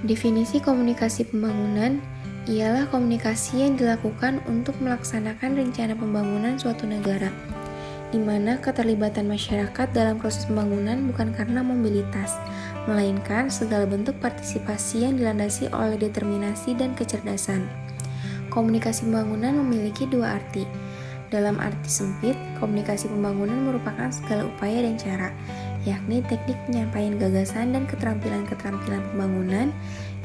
Definisi komunikasi pembangunan ialah komunikasi yang dilakukan untuk melaksanakan rencana pembangunan suatu negara, di mana keterlibatan masyarakat dalam proses pembangunan bukan karena mobilitas, melainkan segala bentuk partisipasi yang dilandasi oleh determinasi dan kecerdasan. Komunikasi pembangunan memiliki dua arti. Dalam arti sempit, komunikasi pembangunan merupakan segala upaya dan cara, yakni teknik penyampaian gagasan dan keterampilan-keterampilan pembangunan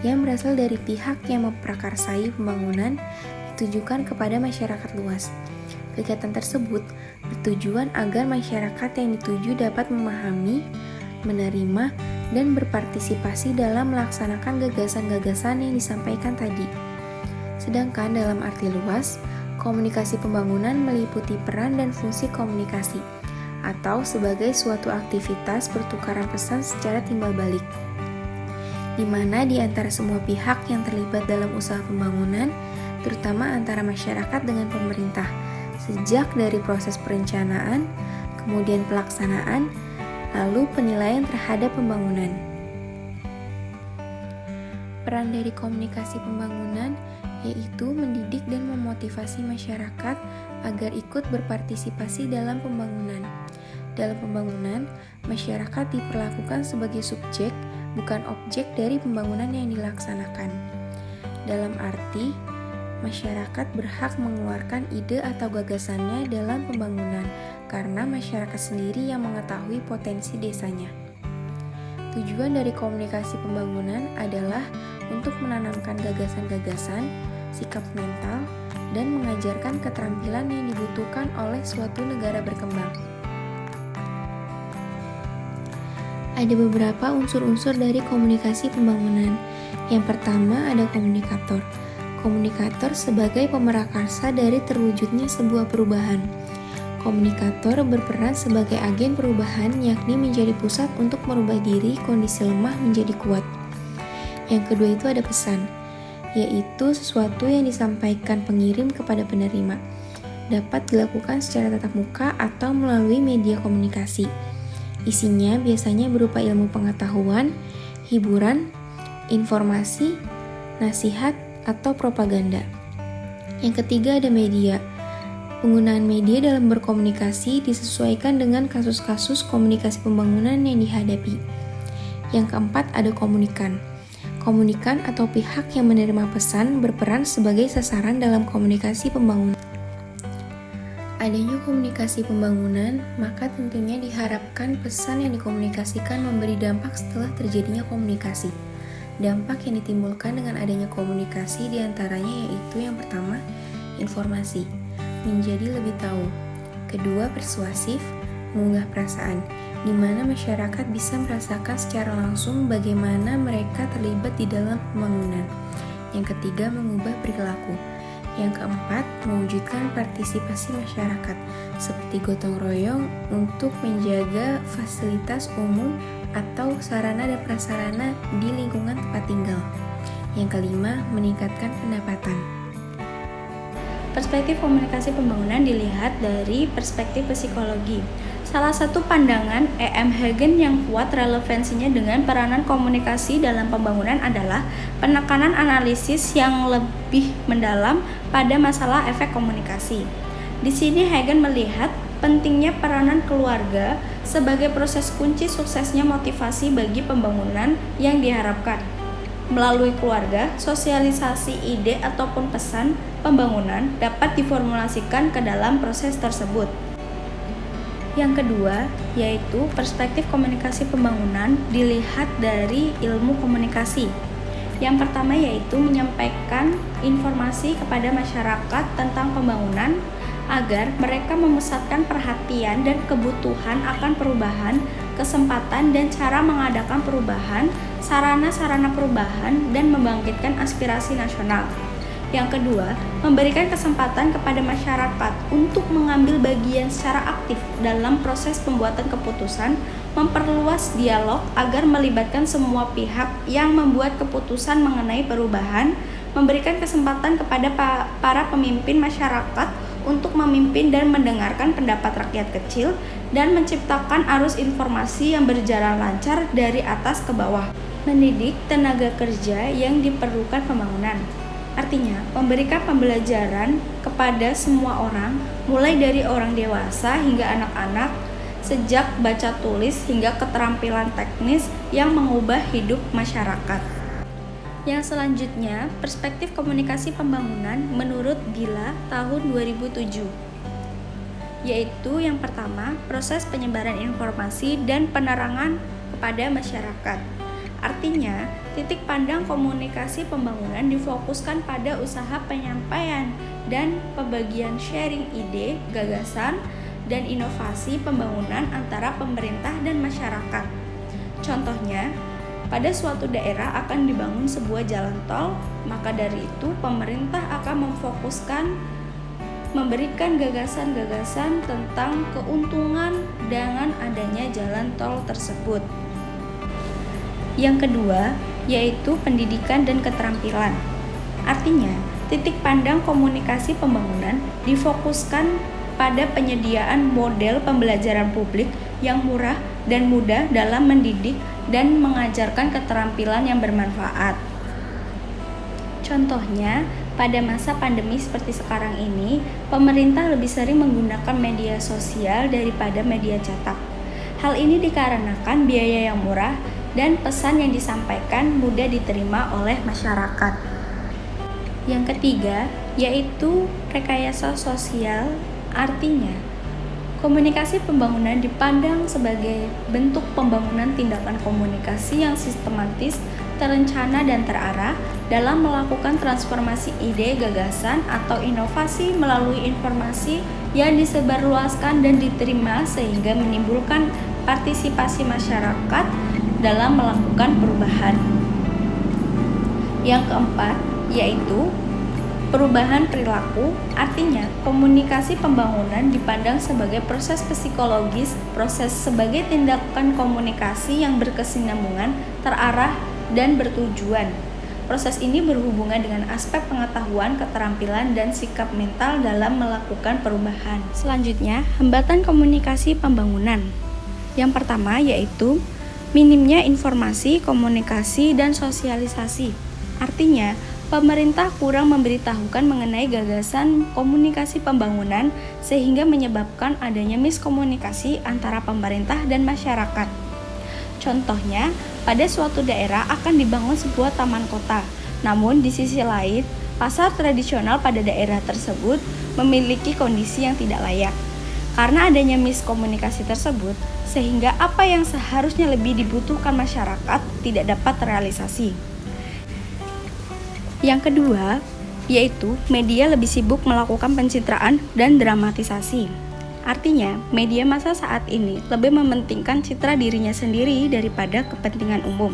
yang berasal dari pihak yang memprakarsai pembangunan ditujukan kepada masyarakat luas. Kegiatan tersebut bertujuan agar masyarakat yang dituju dapat memahami, menerima, dan berpartisipasi dalam melaksanakan gagasan-gagasan yang disampaikan tadi. Sedangkan dalam arti luas, komunikasi pembangunan meliputi peran dan fungsi komunikasi, atau sebagai suatu aktivitas pertukaran pesan secara timbal balik, di mana di antara semua pihak yang terlibat dalam usaha pembangunan, terutama antara masyarakat dengan pemerintah, sejak dari proses perencanaan, kemudian pelaksanaan, lalu penilaian terhadap pembangunan. Peran dari komunikasi pembangunan yaitu mendidik dan memotivasi masyarakat agar ikut berpartisipasi dalam pembangunan. Dalam pembangunan, masyarakat diperlakukan sebagai subjek, bukan objek dari pembangunan yang dilaksanakan. Dalam arti, masyarakat berhak mengeluarkan ide atau gagasannya dalam pembangunan, karena masyarakat sendiri yang mengetahui potensi desanya. Tujuan dari komunikasi pembangunan adalah untuk menanamkan gagasan-gagasan, sikap mental, dan mengajarkan keterampilan yang dibutuhkan oleh suatu negara berkembang. Ada beberapa unsur-unsur dari komunikasi pembangunan. Yang pertama ada komunikator. Komunikator sebagai pemerakarsa dari terwujudnya sebuah perubahan. Komunikator berperan sebagai agen perubahan, yakni menjadi pusat untuk merubah diri kondisi lemah menjadi kuat. Yang kedua itu ada pesan, yaitu sesuatu yang disampaikan pengirim kepada penerima. Dapat dilakukan secara tatap muka atau melalui media komunikasi. Isinya biasanya berupa ilmu pengetahuan, hiburan, informasi, nasihat, atau propaganda. Yang ketiga ada media. Penggunaan media dalam berkomunikasi disesuaikan dengan kasus-kasus komunikasi pembangunan yang dihadapi. Yang keempat ada komunikan. Komunikan atau pihak yang menerima pesan berperan sebagai sasaran dalam komunikasi pembangunan. Adanya komunikasi pembangunan, maka tentunya diharapkan pesan yang dikomunikasikan memberi dampak setelah terjadinya komunikasi. Dampak yang ditimbulkan dengan adanya komunikasi diantaranya yaitu yang pertama, informasi, menjadi lebih tahu. Kedua, persuasif, mengunggah perasaan, di mana masyarakat bisa merasakan secara langsung bagaimana mereka terlibat di dalam pembangunan. Yang ketiga, mengubah perilaku. Yang keempat, mewujudkan partisipasi masyarakat, seperti gotong royong untuk menjaga fasilitas umum atau sarana dan prasarana di lingkungan tempat tinggal. Yang kelima, meningkatkan pendapatan. Perspektif komunikasi pembangunan dilihat dari perspektif psikologi. Salah satu pandangan E.M. Hagen yang kuat relevansinya dengan peranan komunikasi dalam pembangunan adalah penekanan analisis yang lebih mendalam pada masalah efek komunikasi. Di sini Hagen melihat pentingnya peranan keluarga sebagai proses kunci suksesnya motivasi bagi pembangunan yang diharapkan. Melalui keluarga, sosialisasi ide ataupun pesan pembangunan dapat diformulasikan ke dalam proses tersebut. Yang kedua, yaitu perspektif komunikasi pembangunan dilihat dari ilmu komunikasi. Yang pertama yaitu menyampaikan informasi kepada masyarakat tentang pembangunan agar mereka memusatkan perhatian dan kebutuhan akan perubahan, kesempatan dan cara mengadakan perubahan, sarana-sarana perubahan, dan membangkitkan aspirasi nasional. Yang kedua, memberikan kesempatan kepada masyarakat untuk mengambil bagian secara aktif dalam proses pembuatan keputusan, memperluas dialog agar melibatkan semua pihak yang membuat keputusan mengenai perubahan, memberikan kesempatan kepada para pemimpin masyarakat untuk memimpin dan mendengarkan pendapat rakyat kecil, dan menciptakan arus informasi yang berjalan lancar dari atas ke bawah. Mendidik tenaga kerja yang diperlukan pembangunan. Artinya, memberikan pembelajaran kepada semua orang, mulai dari orang dewasa hingga anak-anak, sejak baca tulis hingga keterampilan teknis yang mengubah hidup masyarakat. Yang selanjutnya, perspektif komunikasi pembangunan menurut Bila tahun 2007, yaitu yang pertama, proses penyebaran informasi dan penerangan kepada masyarakat. Artinya, titik pandang komunikasi pembangunan difokuskan pada usaha penyampaian dan pembagian sharing ide, gagasan, dan inovasi pembangunan antara pemerintah dan masyarakat. Contohnya, pada suatu daerah akan dibangun sebuah jalan tol, maka dari itu pemerintah akan memfokuskan memberikan gagasan-gagasan tentang keuntungan dengan adanya jalan tol tersebut. Yang kedua, yaitu pendidikan dan keterampilan. Artinya, titik pandang komunikasi pembangunan difokuskan pada penyediaan model pembelajaran publik yang murah dan mudah dalam mendidik dan mengajarkan keterampilan yang bermanfaat. Contohnya, pada masa pandemi seperti sekarang ini, pemerintah lebih sering menggunakan media sosial daripada media cetak. Hal ini dikarenakan biaya yang murah dan pesan yang disampaikan mudah diterima oleh masyarakat. Yang ketiga, yaitu rekayasa sosial. Artinya, komunikasi pembangunan dipandang sebagai bentuk pembangunan tindakan komunikasi yang sistematis, terencana, dan terarah dalam melakukan transformasi ide, gagasan, atau inovasi melalui informasi yang disebarluaskan dan diterima sehingga menimbulkan partisipasi masyarakat dalam melakukan perubahan. Yang keempat, yaitu perubahan perilaku. Artinya, komunikasi pembangunan dipandang sebagai proses psikologis, proses sebagai tindakan komunikasi yang berkesinambungan, terarah, dan bertujuan. Proses ini berhubungan dengan aspek pengetahuan, keterampilan, dan sikap mental dalam melakukan perubahan. Selanjutnya, hambatan komunikasi pembangunan. Yang pertama yaitu minimnya informasi, komunikasi, dan sosialisasi. Artinya, pemerintah kurang memberitahukan mengenai gagasan komunikasi pembangunan sehingga menyebabkan adanya miskomunikasi antara pemerintah dan masyarakat. Contohnya, pada suatu daerah akan dibangun sebuah taman kota. Namun di sisi lain, pasar tradisional pada daerah tersebut memiliki kondisi yang tidak layak. Karena adanya miskomunikasi tersebut, sehingga apa yang seharusnya lebih dibutuhkan masyarakat tidak dapat terrealisasi. Yang kedua, yaitu media lebih sibuk melakukan pencitraan dan dramatisasi. Artinya, media massa saat ini lebih mementingkan citra dirinya sendiri daripada kepentingan umum.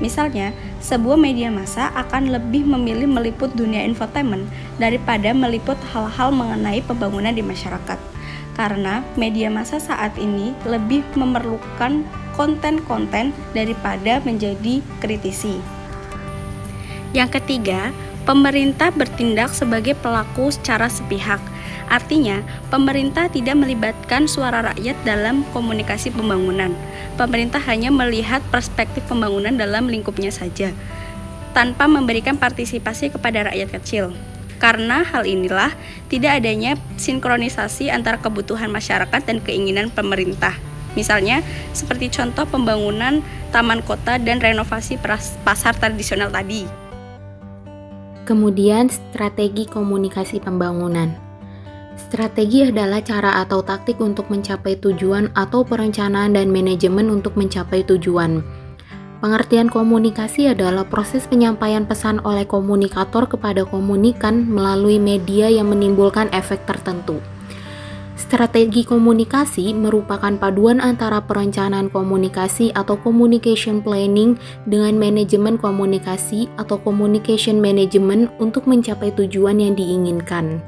Misalnya, sebuah media massa akan lebih memilih meliput dunia infotainment daripada meliput hal-hal mengenai pembangunan di masyarakat. Karena media massa saat ini lebih memerlukan konten-konten daripada menjadi kritisi. Yang ketiga, pemerintah bertindak sebagai pelaku secara sepihak. Artinya, pemerintah tidak melibatkan suara rakyat dalam komunikasi pembangunan. Pemerintah hanya melihat perspektif pembangunan dalam lingkupnya saja, tanpa memberikan partisipasi kepada rakyat kecil. Karena hal inilah tidak adanya sinkronisasi antara kebutuhan masyarakat dan keinginan pemerintah. Misalnya, seperti contoh pembangunan taman kota dan renovasi pasar tradisional tadi. Kemudian, strategi komunikasi pembangunan. Strategi adalah cara atau taktik untuk mencapai tujuan atau perencanaan dan manajemen untuk mencapai tujuan. Pengertian komunikasi adalah proses penyampaian pesan oleh komunikator kepada komunikan melalui media yang menimbulkan efek tertentu. Strategi komunikasi merupakan paduan antara perencanaan komunikasi atau communication planning dengan manajemen komunikasi atau communication management untuk mencapai tujuan yang diinginkan.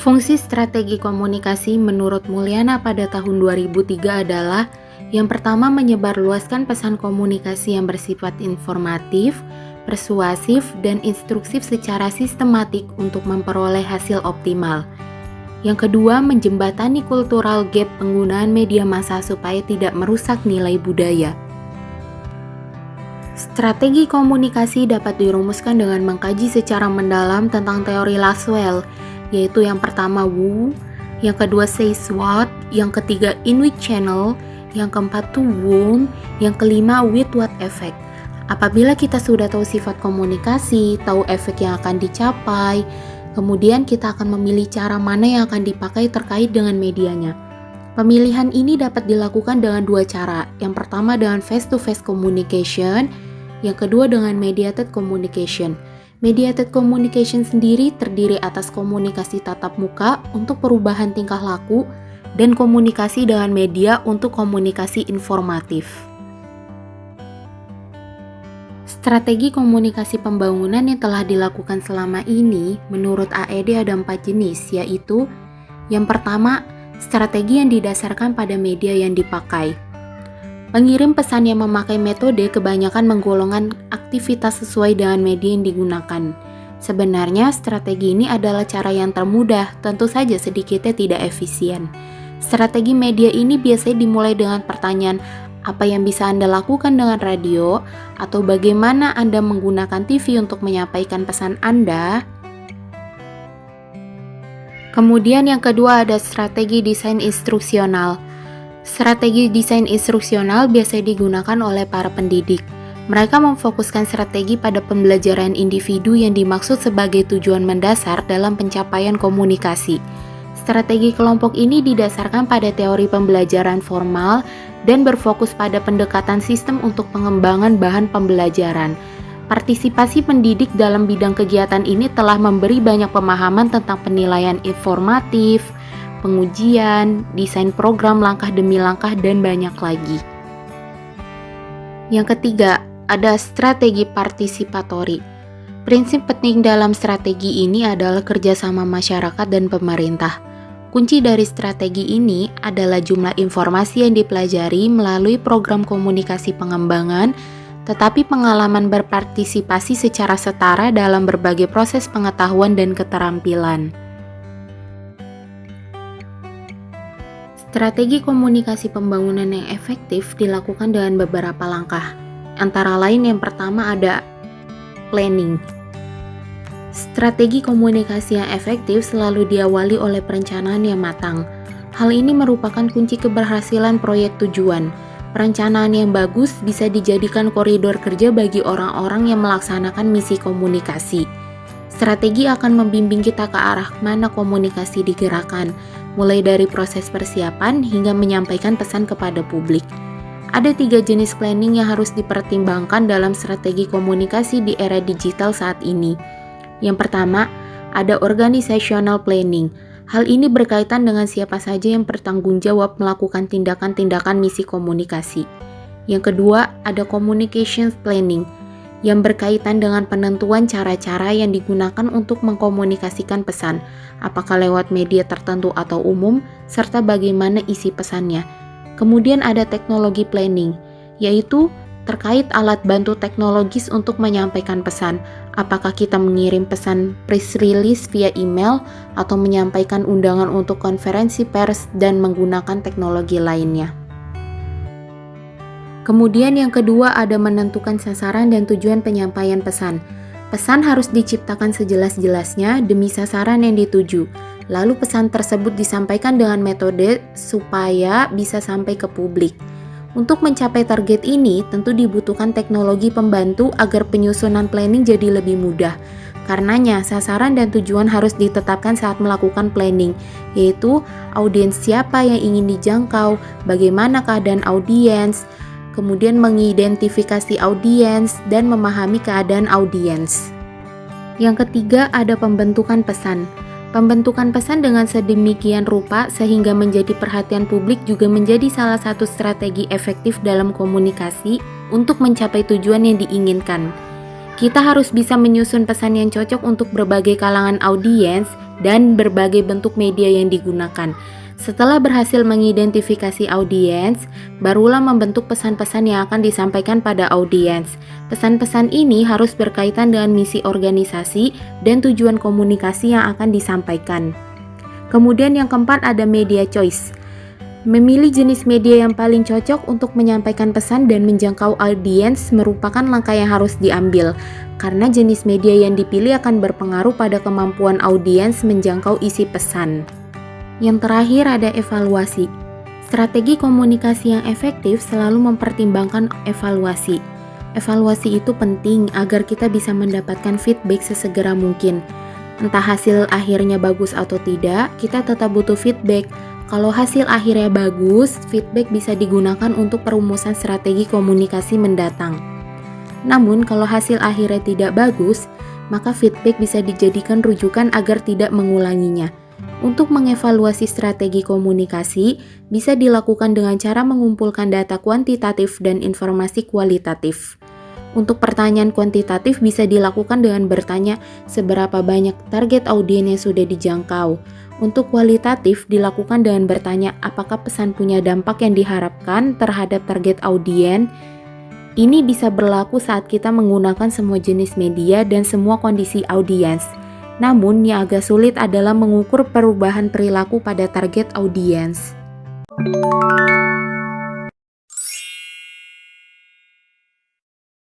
Fungsi strategi komunikasi menurut Mulyana pada tahun 2003 adalah yang pertama, menyebarluaskan pesan komunikasi yang bersifat informatif, persuasif, dan instruksif secara sistematik untuk memperoleh hasil optimal. Yang kedua, menjembatani cultural gap penggunaan media massa supaya tidak merusak nilai budaya. Strategi komunikasi dapat dirumuskan dengan mengkaji secara mendalam tentang teori Laswell, yaitu yang pertama Wu, yang kedua Say What, yang ketiga In Which Channel, yang keempat To Whom, yang kelima With What Effect. Apabila kita sudah tahu sifat komunikasi, tahu efek yang akan dicapai, kemudian kita akan memilih cara mana yang akan dipakai terkait dengan medianya. Pemilihan ini dapat dilakukan dengan dua cara. Yang pertama dengan face-to-face communication, yang kedua dengan mediated communication. Mediated communication sendiri terdiri atas komunikasi tatap muka untuk perubahan tingkah laku dan komunikasi dengan media untuk komunikasi informatif. Strategi komunikasi pembangunan yang telah dilakukan selama ini menurut AED ada 4 jenis, yaitu yang pertama, strategi yang didasarkan pada media yang dipakai. Pengirim pesan yang memakai metode kebanyakan menggolongkan aktivitas sesuai dengan media yang digunakan. Sebenarnya strategi ini adalah cara yang termudah, tentu saja sedikitnya tidak efisien. Strategi media ini biasanya dimulai dengan pertanyaan, apa yang bisa Anda lakukan dengan radio? Atau bagaimana Anda menggunakan TV untuk menyampaikan pesan Anda? Kemudian yang kedua ada strategi desain instruksional. Strategi desain instruksional biasanya digunakan oleh para pendidik. Mereka memfokuskan strategi pada pembelajaran individu yang dimaksud sebagai tujuan mendasar dalam pencapaian komunikasi. Strategi kelompok ini didasarkan pada teori pembelajaran formal dan berfokus pada pendekatan sistem untuk pengembangan bahan pembelajaran. Partisipasi pendidik dalam bidang kegiatan ini telah memberi banyak pemahaman tentang penilaian informatif, pengujian, desain program langkah demi langkah, dan banyak lagi. Yang ketiga, ada strategi partisipatori. Prinsip penting dalam strategi ini adalah kerjasama masyarakat dan pemerintah. Kunci dari strategi ini adalah jumlah informasi yang dipelajari melalui program komunikasi pengembangan, tetapi pengalaman berpartisipasi secara setara dalam berbagai proses pengetahuan dan keterampilan. Strategi komunikasi pembangunan yang efektif dilakukan dengan beberapa langkah. Antara lain yang pertama ada planning. Strategi komunikasi yang efektif selalu diawali oleh perencanaan yang matang. Hal ini merupakan kunci keberhasilan proyek tujuan. Perencanaan yang bagus bisa dijadikan koridor kerja bagi orang-orang yang melaksanakan misi komunikasi. Strategi akan membimbing kita ke arah mana komunikasi digerakkan, mulai dari proses persiapan hingga menyampaikan pesan kepada publik. Ada 3 jenis planning yang harus dipertimbangkan dalam strategi komunikasi di era digital saat ini. Yang pertama, ada organizational planning. Hal ini berkaitan dengan siapa saja yang bertanggung jawab melakukan tindakan-tindakan misi komunikasi. Yang kedua, ada communications planning, yang berkaitan dengan penentuan cara-cara yang digunakan untuk mengkomunikasikan pesan, apakah lewat media tertentu atau umum, serta bagaimana isi pesannya. Kemudian ada teknologi planning, yaitu terkait alat bantu teknologis untuk menyampaikan pesan, apakah kita mengirim pesan press release via email atau menyampaikan undangan untuk konferensi pers dan menggunakan teknologi lainnya. Kemudian yang kedua ada menentukan sasaran dan tujuan penyampaian pesan. Pesan harus diciptakan sejelas-jelasnya demi sasaran yang dituju. Lalu pesan tersebut disampaikan dengan metode supaya bisa sampai ke publik. Untuk mencapai target ini tentu dibutuhkan teknologi pembantu agar penyusunan planning jadi lebih mudah. Karenanya sasaran dan tujuan harus ditetapkan saat melakukan planning, yaitu audiens siapa yang ingin dijangkau, bagaimana keadaan audiens, kemudian mengidentifikasi audiens dan memahami keadaan audiens. Yang ketiga ada pembentukan pesan. Pembentukan pesan dengan sedemikian rupa sehingga menjadi perhatian publik juga menjadi salah satu strategi efektif dalam komunikasi untuk mencapai tujuan yang diinginkan. Kita harus bisa menyusun pesan yang cocok untuk berbagai kalangan audiens dan berbagai bentuk media yang digunakan. Setelah berhasil mengidentifikasi audiens, barulah membentuk pesan-pesan yang akan disampaikan pada audiens. Pesan-pesan ini harus berkaitan dengan misi organisasi dan tujuan komunikasi yang akan disampaikan. Kemudian yang keempat ada media choice. Memilih jenis media yang paling cocok untuk menyampaikan pesan dan menjangkau audiens merupakan langkah yang harus diambil, karena jenis media yang dipilih akan berpengaruh pada kemampuan audiens menjangkau isi pesan. Yang terakhir ada evaluasi. Strategi komunikasi yang efektif selalu mempertimbangkan evaluasi. Evaluasi itu penting agar kita bisa mendapatkan feedback sesegera mungkin. Entah hasil akhirnya bagus atau tidak, kita tetap butuh feedback. Kalau hasil akhirnya bagus, feedback bisa digunakan untuk perumusan strategi komunikasi mendatang. Namun, kalau hasil akhirnya tidak bagus, maka feedback bisa dijadikan rujukan agar tidak mengulanginya. Untuk mengevaluasi strategi komunikasi, bisa dilakukan dengan cara mengumpulkan data kuantitatif dan informasi kualitatif. Untuk pertanyaan kuantitatif bisa dilakukan dengan bertanya seberapa banyak target audiens yang sudah dijangkau. Untuk kualitatif dilakukan dengan bertanya apakah pesan punya dampak yang diharapkan terhadap target audiens. Ini bisa berlaku saat kita menggunakan semua jenis media dan semua kondisi audiens. Namun yang agak sulit adalah mengukur perubahan perilaku pada target audiens.